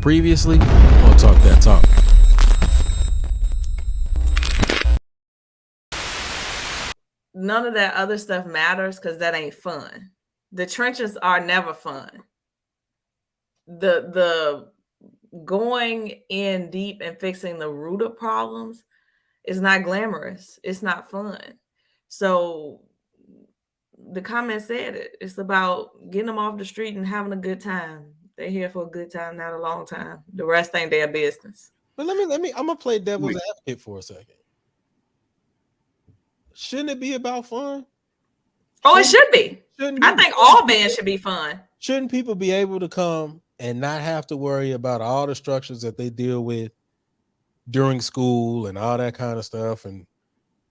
Previously on Talk That Talk. None of that other stuff matters because that ain't fun. The trenches are never fun. The going in deep and fixing the root of problems is not glamorous. It's not fun. So the comment said it. It's about getting them off the street and having a good time. They're here for a good time, not a long time. The rest ain't their business. But let me. I'm gonna play devil's advocate for a second. Shouldn't it be about fun? Oh, it should be. I think all bands should be fun. Shouldn't people be able to come and not have to worry about all the structures that they deal with during school and all that kind of stuff, and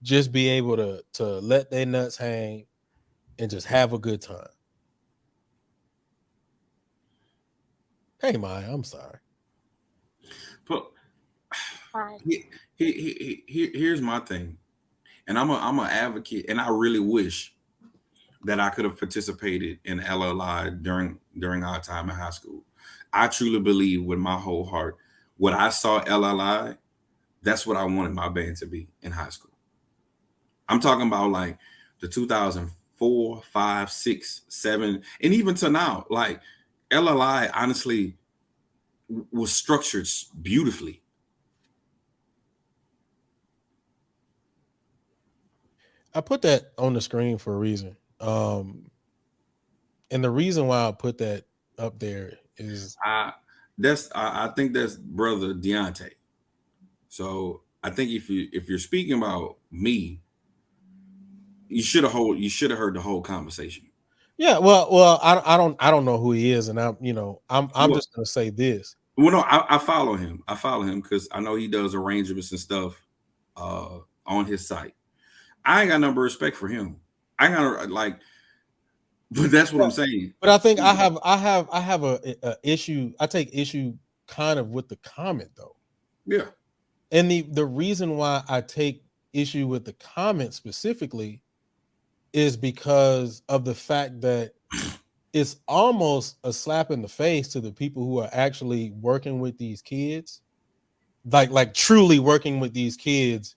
just be able to let their nuts hang and just have a good time? Hey, Maya, I'm sorry. But here's my thing, and I'm an advocate, and I really wish that I could have participated in LLI during our time in high school. I truly believe with my whole heart, what I saw LLI, that's what I wanted my band to be in high school. I'm talking about like the 2004, 5, 6, 7, and even to now. Like LLI, honestly, was structured beautifully. I put that on the screen for a reason. And the reason why I put that up there is I think that's brother Deontay. So I think if you're speaking about me, you should have heard the whole conversation. Yeah, well, I don't know who he is, and I'm just gonna say this. Well, no, I follow him. I follow him because I know he does arrangements and stuff on his site. I ain't got no respect for him. I got like, but that's what I'm saying. But I think I have a issue. I take issue kind of with the comment though. Yeah. And the reason why I take issue with the comment specifically is because of the fact that it's almost a slap in the face to the people who are actually working with these kids, like truly working with these kids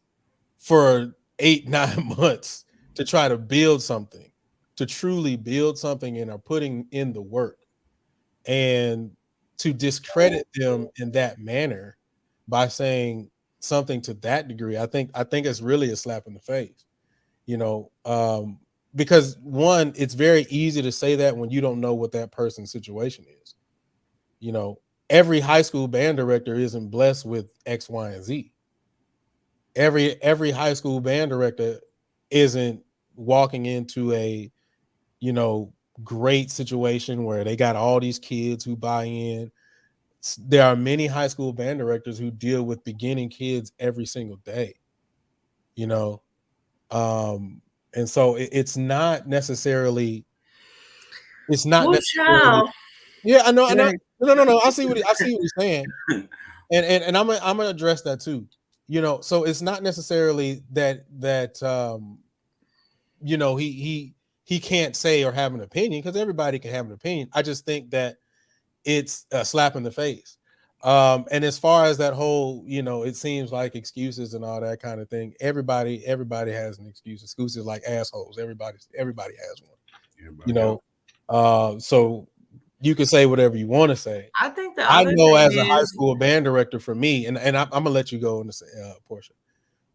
for 8-9 months to try to build something, to truly build something, and are putting in the work, and to discredit them in that manner by saying something to that degree, I think it's really a slap in the face, because one, it's very easy to say that when you don't know what that person's situation is. Every high school band director isn't blessed with X, Y, and Z. Every high school band director isn't walking into a great situation where they got all these kids who buy in. There are many high school band directors who deal with beginning kids every single day, and so it's not necessarily yeah, I know. No. I see what he's saying, and I'm gonna address that too. So it's not necessarily that he can't say or have an opinion, because everybody can have an opinion. I just think that it's a slap in the face. And as far as that whole, it seems like excuses and all that kind of thing. Everybody has an excuse. Excuses like assholes. Everybody has one. So you can say whatever you want to say. I think I know as a high school band director for me, and I'm gonna let you go in this portion.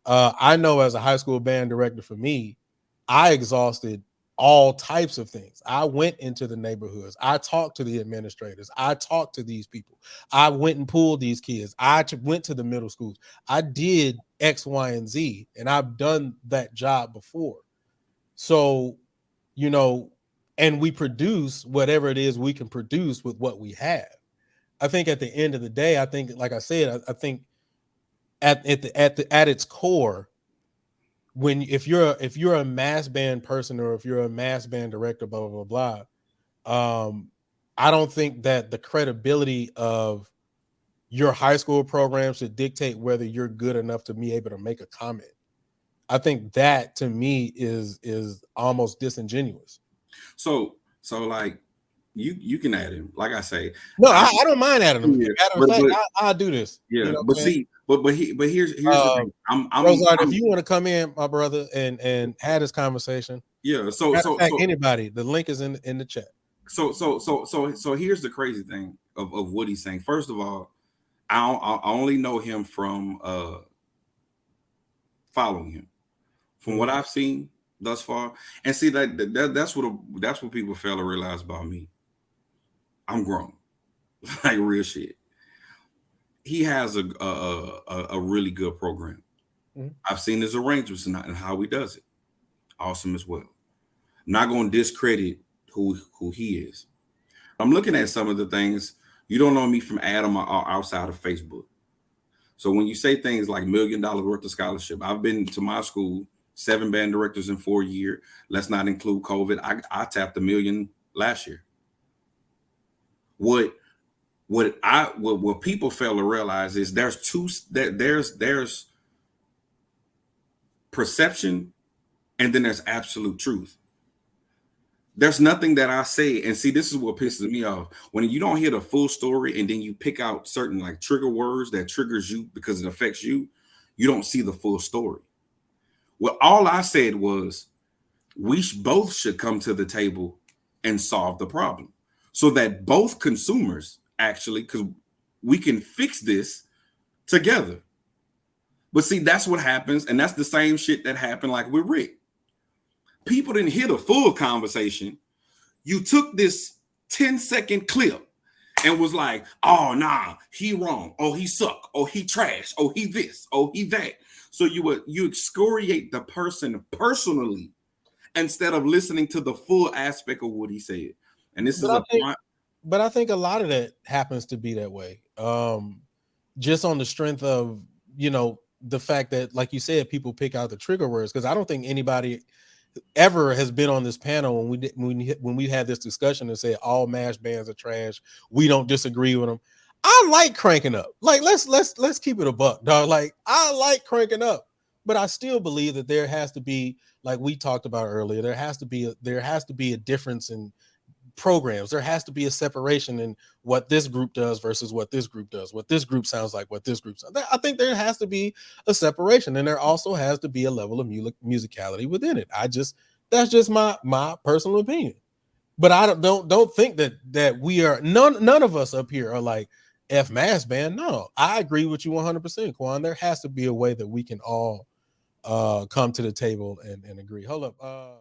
I know as a high school band director for me, I exhausted all types of things. I went into the neighborhoods. I talked to the administrators. I talked to these people. I went and pulled these kids. I went to the middle schools. I did X, Y, and Z, and I've done that job before. So, and we produce whatever it is we can produce with what we have. I think at the end of the day, I think, like I said, I think at its core, if you're a mass band person, or if you're a mass band director, blah blah blah blah, I don't think that the credibility of your high school program should dictate whether you're good enough to be able to make a comment. I think that to me is almost disingenuous. So like you can add him. Like I say, No, I don't mind adding him. Yeah, Matter of fact, I'll do this. yeah, You know but what I'm saying? see, but here's the thing. Rosard, if you want to come in, my brother, and have this conversation, yeah. matter of fact, anybody, the link is in the chat. So here's the crazy thing of what he's saying. First of all, I only know him from following him. From what I've seen thus far, and see that's what people fail to realize about me. I'm grown, like real shit. He has a really good program. I've seen his arrangements and how he does it. Awesome as well. Not going to discredit who he is. I'm looking at some of the things. You don't know me from Adam or outside of Facebook. So when you say things like $1 million worth of scholarship, I've been to my school, 7 band directors in 4 years. Let's not include COVID. I tapped $1 million last year. What people fail to realize is there's perception and then there's absolute truth. There's nothing that I say, and see, this is what pisses me off. When you don't hear the full story and then you pick out certain like trigger words that triggers you because it affects you, you don't see the full story. Well, all I said was we both should come to the table and solve the problem so that both consumers actually, because we can fix this together. But see, that's what happens, and that's the same shit that happened like with Rick. People didn't hear the full conversation. You took this 10-second clip and was like, oh, nah, he wrong. Oh, he suck. Oh, he trash. Oh, he this. Oh, he that. So you excoriate the person personally instead of listening to the full aspect of what he said. And this but I think a lot of that happens to be that way. Just on the strength of, the fact that, like you said, people pick out the trigger words, because I don't think anybody ever has been on this panel when we had this discussion and said all mash bands are trash. We don't disagree with them. I like cranking up. Like let's keep it a buck, dog. Like I like cranking up, but I still believe that there has to be, like we talked about earlier, there has to be a difference in programs. There has to be a separation in what this group does versus what this group does, what this group sounds like, what this group sounds. I think there has to be a separation, and there also has to be a level of musicality within it. That's just my personal opinion. But I don't think that we are none of us up here are like F mass band. No, I agree with you 100%, Quan. There has to be a way that we can all come to the table and agree. Hold up.